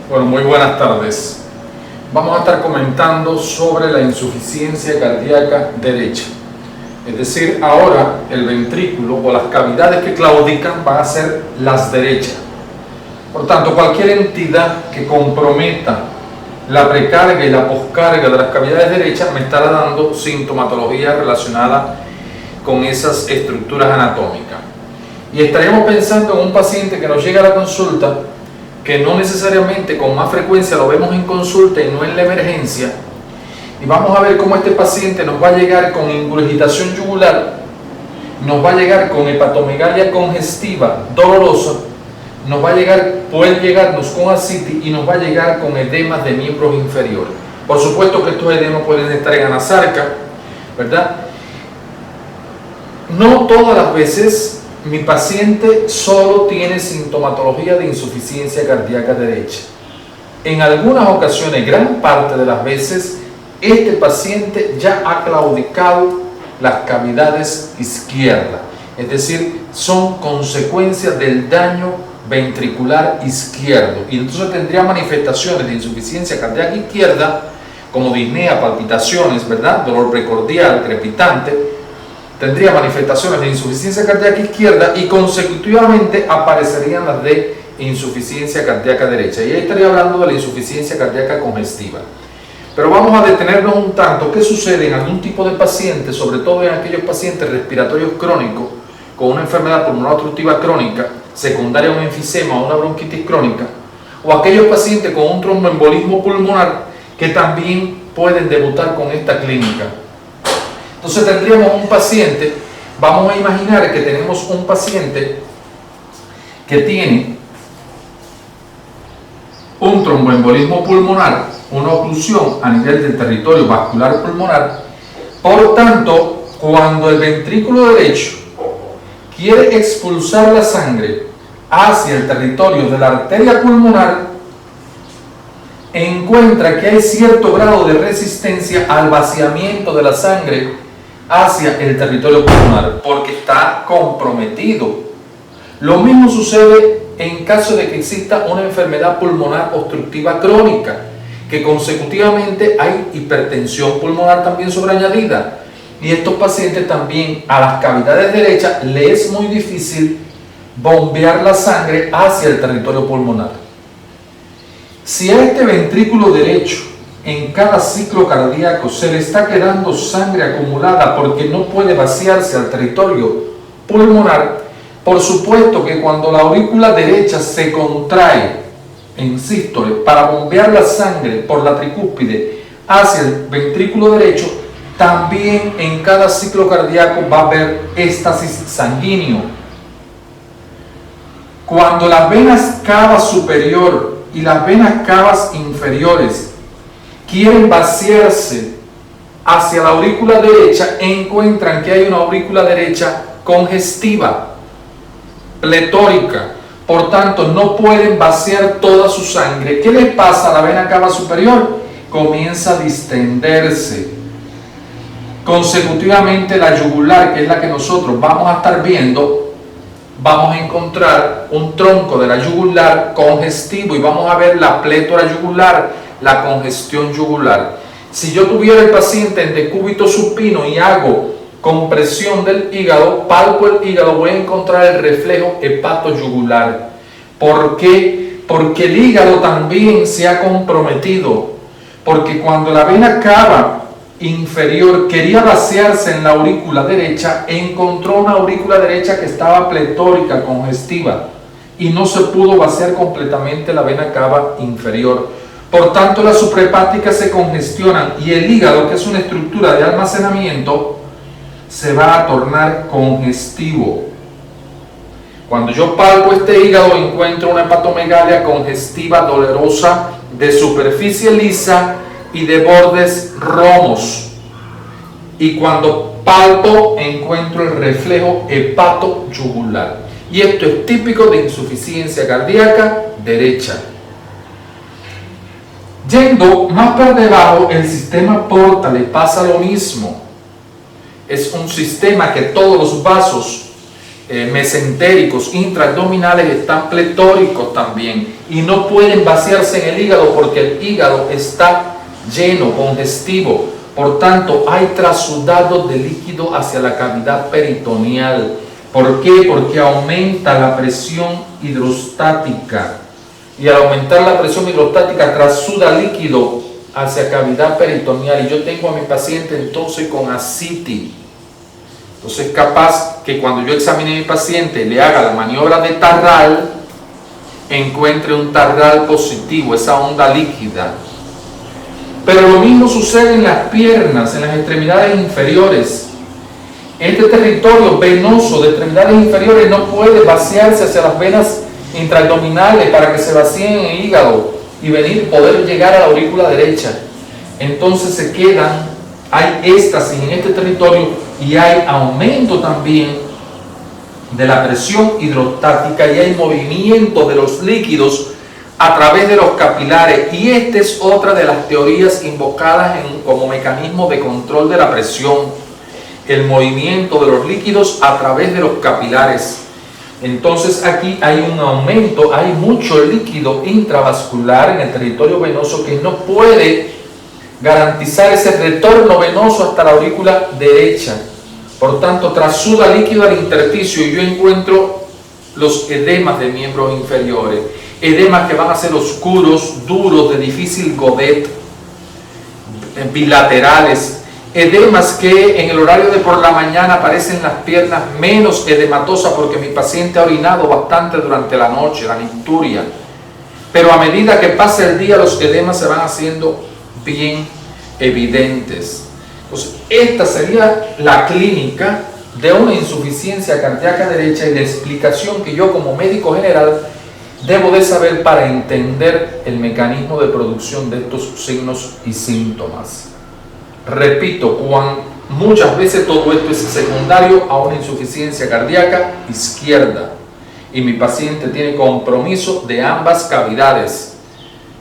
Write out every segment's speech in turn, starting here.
Bueno, muy buenas tardes. Vamos a estar comentando sobre la insuficiencia cardíaca derecha. Es decir, ahora el ventrículo o las cavidades que claudican van a ser las derechas. Por tanto, cualquier entidad que comprometa la precarga y la poscarga de las cavidades derechas me estará dando sintomatología relacionada con esas estructuras anatómicas. Y estaríamos pensando en un paciente que nos llega a la consulta, que no necesariamente con más frecuencia lo vemos en consulta y no en la emergencia, y vamos a ver cómo este paciente nos va a llegar con ingurgitación yugular, nos va a llegar con hepatomegalia congestiva dolorosa, nos va a llegar, puede llegarnos con ascitis y nos va a llegar con edemas de miembros inferiores. Por supuesto que estos edemas pueden estar en anasarca, ¿verdad? No todas las veces mi paciente solo tiene sintomatología de insuficiencia cardíaca derecha. En algunas ocasiones, gran parte de las veces, este paciente ya ha claudicado las cavidades izquierdas, es decir, son consecuencias del daño ventricular izquierdo, y entonces tendría manifestaciones de insuficiencia cardíaca izquierda como disnea, palpitaciones, ¿verdad? Dolor precordial, crepitante. Tendría manifestaciones de insuficiencia cardíaca izquierda y consecutivamente aparecerían las de insuficiencia cardíaca derecha. Y ahí estaría hablando de la insuficiencia cardíaca congestiva. Pero vamos a detenernos un tanto. ¿Qué sucede en algún tipo de pacientes, sobre todo en aquellos pacientes respiratorios crónicos, con una enfermedad pulmonar obstructiva crónica, secundaria a un enfisema o una bronquitis crónica, o aquellos pacientes con un tromboembolismo pulmonar que también pueden debutar con esta clínica? Entonces tendríamos un paciente, vamos a imaginar que tenemos un paciente que tiene un tromboembolismo pulmonar, una oclusión a nivel del territorio vascular pulmonar. Por tanto, cuando el ventrículo derecho quiere expulsar la sangre hacia el territorio de la arteria pulmonar, encuentra que hay cierto grado de resistencia al vaciamiento de la sangre hacia el territorio pulmonar, porque está comprometido. Lo mismo sucede en caso de que exista una enfermedad pulmonar obstructiva crónica, que consecutivamente hay hipertensión pulmonar también sobreañadida, y estos pacientes también a las cavidades derechas les es muy difícil bombear la sangre hacia el territorio pulmonar. Si a este ventrículo derecho en cada ciclo cardíaco se le está quedando sangre acumulada porque no puede vaciarse al territorio pulmonar, por supuesto que cuando la aurícula derecha se contrae en sístole para bombear la sangre por la tricúspide hacia el ventrículo derecho, también en cada ciclo cardíaco va a haber éxtasis sanguíneo. Cuando las venas cava superior y las venas cavas inferiores quieren vaciarse hacia la aurícula derecha, encuentran que hay una aurícula derecha congestiva, pletórica, por tanto no pueden vaciar toda su sangre. ¿Qué les pasa a la vena cava superior? Comienza a distenderse. Consecutivamente la yugular, que es la que nosotros vamos a estar viendo, vamos a encontrar un tronco de la yugular congestivo y vamos a ver la plétora yugular, la congestión yugular. Si yo tuviera el paciente en decúbito supino y hago compresión del hígado, palpo el hígado, voy a encontrar el reflejo hepatoyugular. ¿Por qué? Porque el hígado también se ha comprometido, porque cuando la vena cava inferior quería vaciarse en la aurícula derecha, encontró una aurícula derecha que estaba pletórica, congestiva, y no se pudo vaciar completamente la vena cava inferior. Por tanto, las suprahepáticas se congestionan y el hígado, que es una estructura de almacenamiento, se va a tornar congestivo. Cuando yo palpo este hígado, encuentro una hepatomegalia congestiva dolorosa de superficie lisa y de bordes romos. Y cuando palpo, encuentro el reflejo hepatoyugular. Y esto es típico de insuficiencia cardíaca derecha. Yendo más para debajo, el sistema portal le pasa lo mismo. Es un sistema que todos los vasos mesentéricos intraabdominales están pletóricos también. y no pueden vaciarse en el hígado porque el hígado está lleno, congestivo. Por tanto, hay trasudado de líquido hacia la cavidad peritoneal. ¿Por qué? Porque aumenta la presión hidrostática. Y al aumentar la presión hidrostática, trasuda líquido hacia cavidad peritoneal. Y yo tengo a mi paciente entonces con ascitis. Entonces es capaz que cuando yo examine a mi paciente, le haga la maniobra de Tarral, encuentre un Tarral positivo, esa onda líquida. Pero lo mismo sucede en las piernas, en las extremidades inferiores. Este territorio venoso de extremidades inferiores no puede vaciarse hacia las venas intraabdominales para que se vacíen en el hígado y poder llegar a la aurícula derecha. Entonces se quedan, hay éstasis en este territorio y hay aumento también de la presión hidrostática y hay movimiento de los líquidos a través de los capilares, y esta es otra de las teorías invocadas como mecanismo de control de la presión, el movimiento de los líquidos a través de los capilares. Entonces aquí hay un aumento, hay mucho líquido intravascular en el territorio venoso que no puede garantizar ese retorno venoso hasta la aurícula derecha. Por tanto, trasuda líquido al intersticio y yo encuentro los edemas de miembros inferiores. Edemas que van a ser oscuros, duros, de difícil godet, bilaterales. Edemas que en el horario de por la mañana aparecen las piernas menos edematosas porque mi paciente ha orinado bastante durante la noche, la nicturia. Pero a medida que pasa el día, los edemas se van haciendo bien evidentes. Entonces, esta sería la clínica de una insuficiencia cardíaca derecha y la explicación que yo como médico general debo de saber para entender el mecanismo de producción de estos signos y síntomas. Repito, muchas veces todo esto es secundario a una insuficiencia cardíaca izquierda y mi paciente tiene compromiso de ambas cavidades.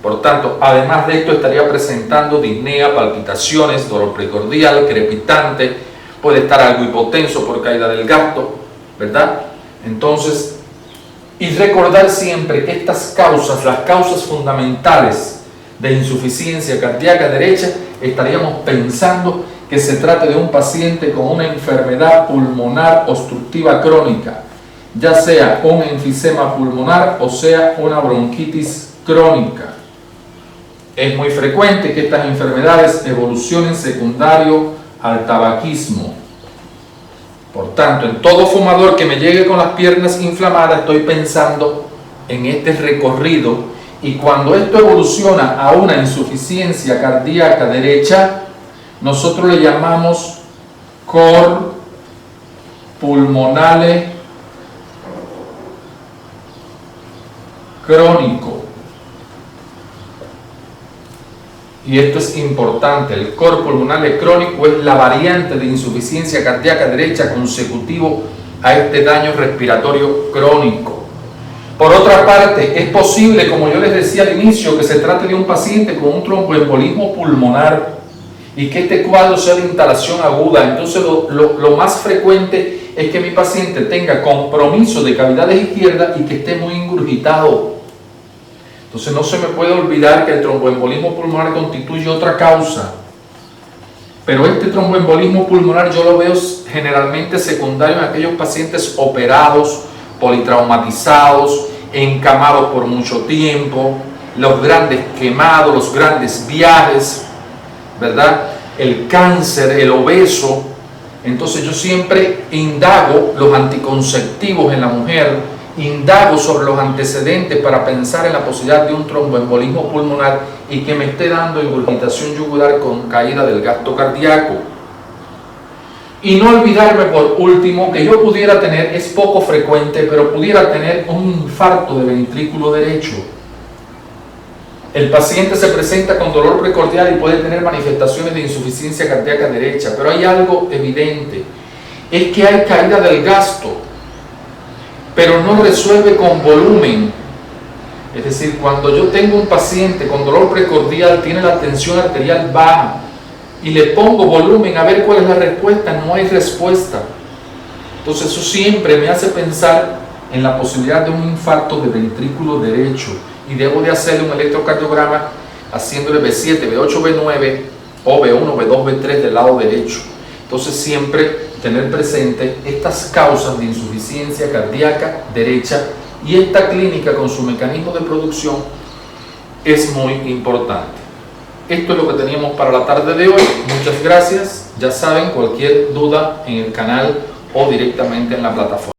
Por tanto, además de esto estaría presentando disnea, palpitaciones, dolor precordial, crepitante, puede estar algo hipotenso por caída del gasto, ¿verdad? Entonces, y recordar siempre que estas causas, las causas fundamentales de insuficiencia cardíaca derecha, estaríamos pensando que se trata de un paciente con una enfermedad pulmonar obstructiva crónica, ya sea un enfisema pulmonar o sea una bronquitis crónica. Es muy frecuente que estas enfermedades evolucionen secundario al tabaquismo. Por tanto, en todo fumador que me llegue con las piernas inflamadas, estoy pensando en este recorrido, y cuando esto evoluciona a una insuficiencia cardíaca derecha, nosotros le llamamos cor pulmonale crónico. Y esto es importante, el cor pulmonale crónico es la variante de insuficiencia cardíaca derecha consecutivo a este daño respiratorio crónico. Por otra parte, es posible, como yo les decía al inicio, que se trate de un paciente con un tromboembolismo pulmonar y que este cuadro sea de instalación aguda. Entonces lo más frecuente es que mi paciente tenga compromiso de cavidades izquierdas y que esté muy ingurgitado. Entonces no se me puede olvidar que el tromboembolismo pulmonar constituye otra causa, pero este tromboembolismo pulmonar yo lo veo generalmente secundario en aquellos pacientes operados, politraumatizados, encamados por mucho tiempo, los grandes quemados, los grandes viajes, ¿verdad? El cáncer, el obeso. Entonces yo siempre indago los anticonceptivos en la mujer, indago sobre los antecedentes para pensar en la posibilidad de un tromboembolismo pulmonar y que me esté dando ingurgitación yugular con caída del gasto cardíaco. Y no olvidarme por último que yo pudiera tener, es poco frecuente, pero pudiera tener un infarto de ventrículo derecho. El paciente se presenta con dolor precordial y puede tener manifestaciones de insuficiencia cardíaca derecha, pero hay algo evidente, es que hay caída del gasto, pero no resuelve con volumen. Es decir, cuando yo tengo un paciente con dolor precordial, tiene la tensión arterial baja, y le pongo volumen a ver cuál es la respuesta, no hay respuesta. Entonces eso siempre me hace pensar en la posibilidad de un infarto de ventrículo derecho, y debo de hacerle un electrocardiograma haciéndole B7, B8, B9 o B1, B2, B3 del lado derecho. Entonces siempre tener presente estas causas de insuficiencia cardíaca derecha y esta clínica con su mecanismo de producción es muy importante. Esto es lo que teníamos para la tarde de hoy. Muchas gracias. Ya saben, cualquier duda en el canal o directamente en la plataforma.